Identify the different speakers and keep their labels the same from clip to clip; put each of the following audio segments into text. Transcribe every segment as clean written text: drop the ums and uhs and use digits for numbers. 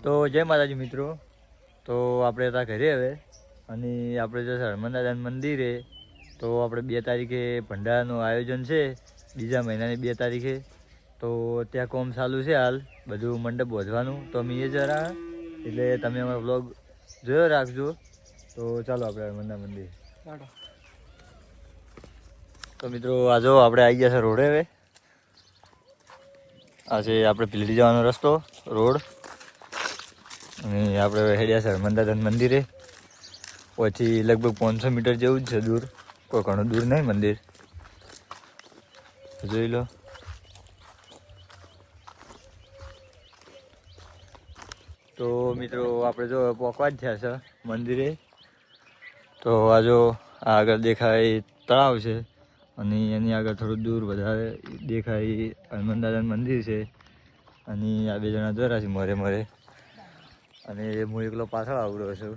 Speaker 1: તો જય માતાજી મિત્રો. તો આપણે હતા ઘરે હવે અને આપણે જશે હનુમાન દાદાનું મંદિરે. તો આપણે 2 તારીખે ભંડારાનું આયોજન છે, બીજા મહિનાની 2 તારીખે. તો ત્યાં કોમ ચાલુ છે હાલ, બધું મંડપ બાંધવાનું. તો અમે એ જરા એટલે તમે અમારો વ્લોગ જોયો રાખજો. તો ચાલો આપણે હનુમાનના મંદિર. તો મિત્રો આજો આપણે આવી ગયા છે રોડે. હવે આ છે આપણે પીલડી જવાનો રસ્તો રોડ, અને આપણે હેડ્યા છે હનુમાન દાદાના મંદિરે. પછી લગભગ 500 મીટર જેવું જ છે દૂર, કોઈ ઘણું દૂર નહીં મંદિર. જોઈ લો. તો મિત્રો આપણે જો પહોંચવા જ થયા છે મંદિરે. તો આ જો આગળ દેખાય તળાવ છે, અને એની આગળ થોડું દૂર વધારે દેખાય હનુમાન દાદાનું મંદિર છે. અને આ 2 જણા દ્વારા છે મોરે મોરે, અને હું એકલો પાછળ આવડ્યો છું.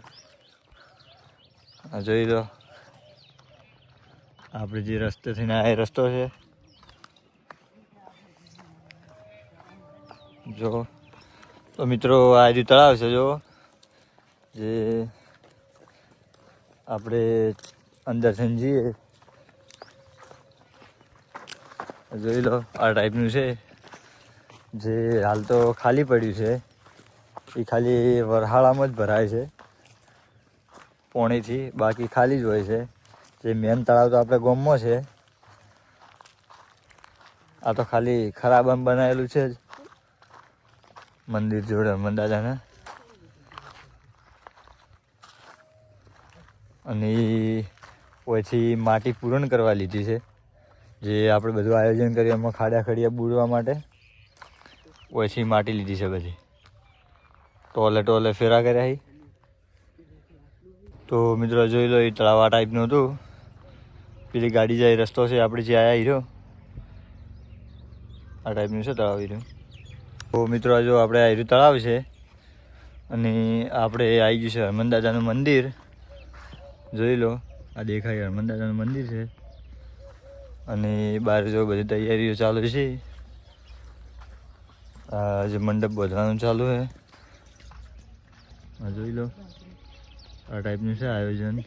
Speaker 1: આ જોઈ લો આપણે જે રસ્તે થઈને આ રસ્તો છે. જો તો મિત્રો આ જે તળાવ છે, જો જે આપણે અંદર થઈને જઈએ, જોઈ લો આ ટાઈપનું છે. જે હાલ તો ખાલી પડ્યું છે, એ ખાલી વરહાળામાં જ ભરાય છે પોણીથી, બાકી ખાલી જ હોય છે. જે મેન તળાવ તો આપણે ગામમાં છે, આ તો ખાલી ખરાબ આમ બનાવેલું છે જ મંદિર જોડે હનુમાન દાદાના. અને પછી માટી પૂરણ કરવા લીધી છે, જે આપણે બધું આયોજન કર્યું એમાં ખાડા ખડિયા બૂરવા માટે. પછી માટી લીધી છે બધી, ટોલે ફેરા કર્યા. તો મિત્રો જોઈ લો, એ તળાવ આ ટાઈપનું હતું. પેલી ગાડી જાય રસ્તો છે આપણે જે આવ્યા હીરો, આ ટાઈપનું છે તળાવ હીરો. તો મિત્રો જો આપણે આ હીરું તળાવ છે, અને આપણે આવી ગયું છે હનુમાન દાદાનું મંદિર. જોઈ લો આ દેખાય હનુમાન દાદાનું મંદિર છે, અને બહાર જો બધી તૈયારીઓ ચાલુ છે. આ જે મંડપ બાંધવાનું ચાલુ છે, આ જોઈ લો આ ટાઈપનું છે આયોજન.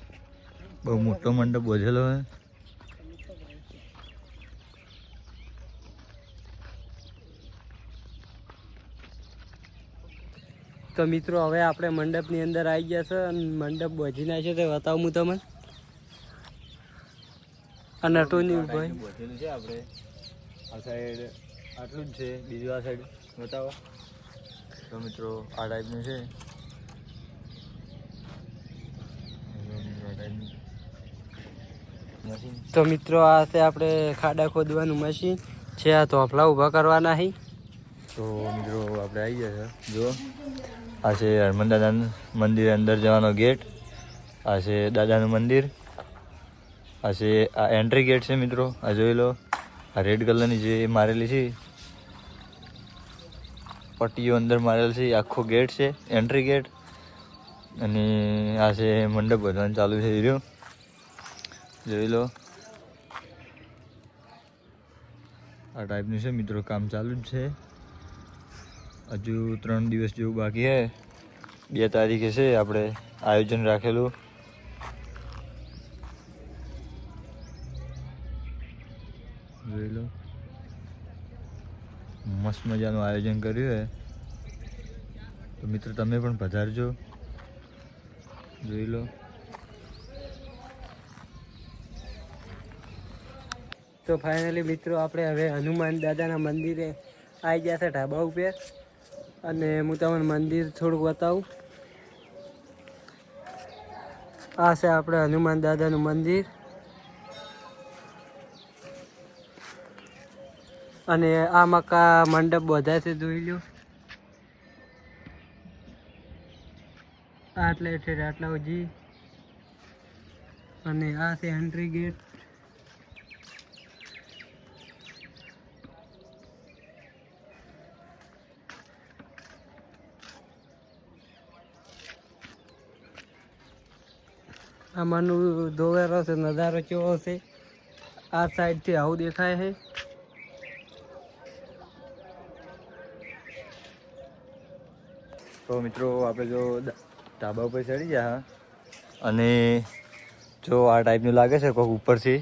Speaker 1: બહુ મોટો મંડપ બાંધેલો છે.
Speaker 2: તો મિત્રો હવે આપણે મંડપની અંદર આવી ગયા છે, અને મંડપ બાંધી નાખ્યો તો બતાવું હું તમને. આ નટોની ભાઈ
Speaker 1: બાંધેલું છે આપણે આ સાઈડ, આટલું જ છે. બીજું આ સાઈડ બતાવો. તો મિત્રો આ ટાઈપનું છે.
Speaker 2: તો મિત્રો આ છે આપણે ખાડા ખોદવાનું મશીન છે, આ તોફલા ઊભા કરવાના છે.
Speaker 1: તો મિત્રો આપણે આવી ગયા છે. જો આ છે હનુમાન દાદાનું મંદિર, અંદર જવાનો ગેટ. આ છે દાદાનું મંદિર. આ છે આ એન્ટ્રી ગેટ છે મિત્રો. આ જોઈ લો આ રેડ કલરની જે મારેલી છે પટ્ટીઓ અંદર મારેલ છે, આખો ગેટ છે એન્ટ્રી ગેટ. અને આ છે મંડપ બધવાનું ચાલુ છે રહ્યો, જોઈ લો આ ટાઈપનું છે મિત્રો. કામ ચાલુ જ છે, હજુ 3 દિવસ જેવું બાકી છે. 2 તારીખે છે આપણે આયોજન રાખેલું. જોઈ લો મસ્ત મજાનું આયોજન કર્યું છે. તો મિત્રો તમે પણ પધારજો, જોઈ લો.
Speaker 2: તો ફાઇનલી મિત્રો આપણે હવે હનુમાન દાદાના મંદિરે આવી ગયા છે ઢાબા ઉપર, અને હું તમને મંદિર થોડુંક બતાવું. આ છે આપણે હનુમાન દાદાનું મંદિર, અને આ મકા મંડપ બધા છે જોઈ લો. આટલે આટલા જી, અને આ છે એન્ટ્રી ગેટ. આમાંનું દોવેરો છે, નજારો કેવો છે. આ સાઈડથી આવું દેખાય છે.
Speaker 1: તો મિત્રો આપણે જો ધાબા ઉપર ચડી ગયા અને જો આ ટાઈપનું લાગે છે કોઈક ઉપરથી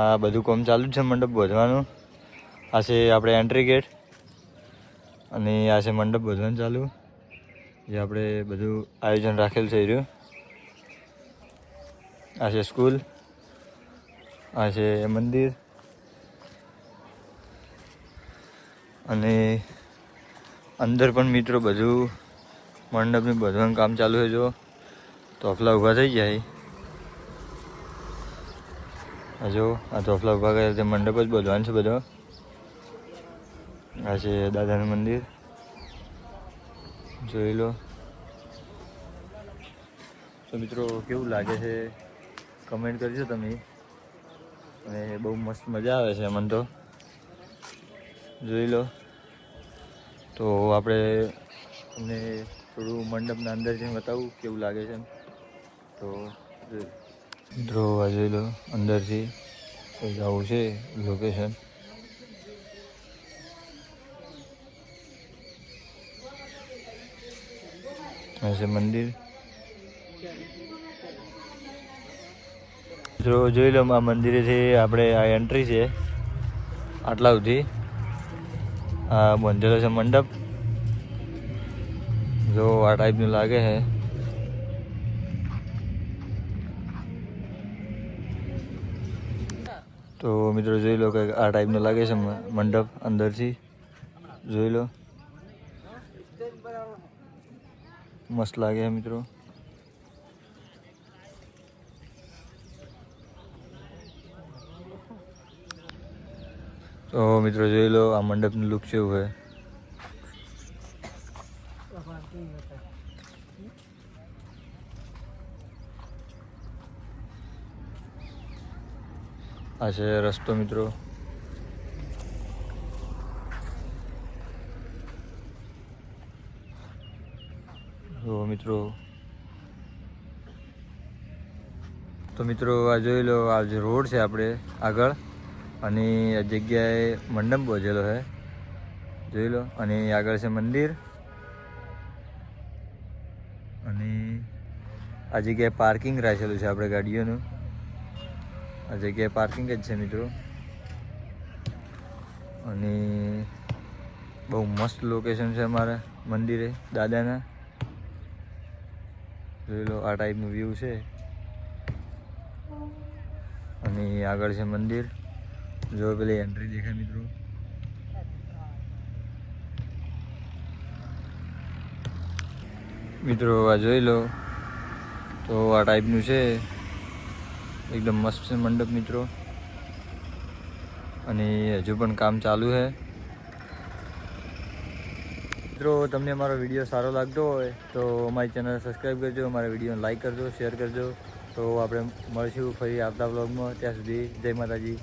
Speaker 1: આ બધું કામ ચાલુ જ છે મંડપ બાંધવાનું. આ છે આપણે એન્ટ્રી ગેટ અને આ છે મંડપ બાંધવાનું ચાલુ જે આપણે બધું આયોજન રાખેલ છે રહ્યું. આ છે સ્કૂલ, આ છે મંદિર અને અંદર પણ મિત્રો બધું મંડપનું બાંધવાનું કામ ચાલુ છે. જો તોફલા ઊભા થઈ ગયા જો આ તોફલા ઊભા કર્યા તે મંડપ જ બાંધવાનું છે બધો. આ છે દાદાનું મંદિર જોઈ લો. તો મિત્રો કેવું લાગે છે કમેન્ટ કરજો તમે અને બહુ મસ્ત મજા આવે છે મને તો જોઈ લો. તો આપણે તમને થોડું મંડપના અંદર જઈને બતાવું કેવું લાગે છે. તો મિત્રો આ જોઈ લો અંદરથી જવું છે લોકેશન. આ છે મંદિર. મિત્રો જોઈ લો આ મંદિરેથી આપણે આ એન્ટ્રી છે આટલા સુધી. આ બાંધેલો છે મંડપ જો આ ટાઈપનું લાગે છે. તો મિત્રો જોઈ લો કે આ ટાઈપનું લાગે છે મંડપ અંદરથી જોઈ લો મસ્ત લાગે છે મિત્રો. તો મિત્રો જોઈ લો આ મંડપનું લુક કેવું છે. આ છે રસ્તો મિત્રો. તો મિત્રો આ જોઈ લો આ જે રોડ છે આપણે આગળ અને આ જગ્યાએ મંડપ બાંધેલો છે જોઈ લો. અને આગળ છે મંદિર અને આ જગ્યાએ પાર્કિંગ રાખેલું છે આપણે ગાડીઓનું. આ જગ્યાએ પાર્કિંગ જ છે મિત્રો અને બહુ મસ્ત લોકેશન છે અમારા મંદિરે દાદાના જોઈ લો. આ ટાઈપનું વ્યૂ છે અને આગળ છે મંદિર જો પેલી એન્ટ્રી દેખાય મિત્રો. મિત્રો આ જોઈ લો તો આ ટાઈપનું છે એકદમ મસ્ત છે મંડપ મિત્રો અને હજુ પણ કામ ચાલુ છે. મિત્રો તમને અમારો વિડીયો સારો લાગતો હોય તો અમારી ચેનલ સબસ્ક્રાઈબ કરજો, અમારા વિડીયોને લાઈક કરજો, શેર કરજો. તો આપણે મળશું ફરી આવતા બ્લોગમાં. ત્યાં સુધી જય માતાજી.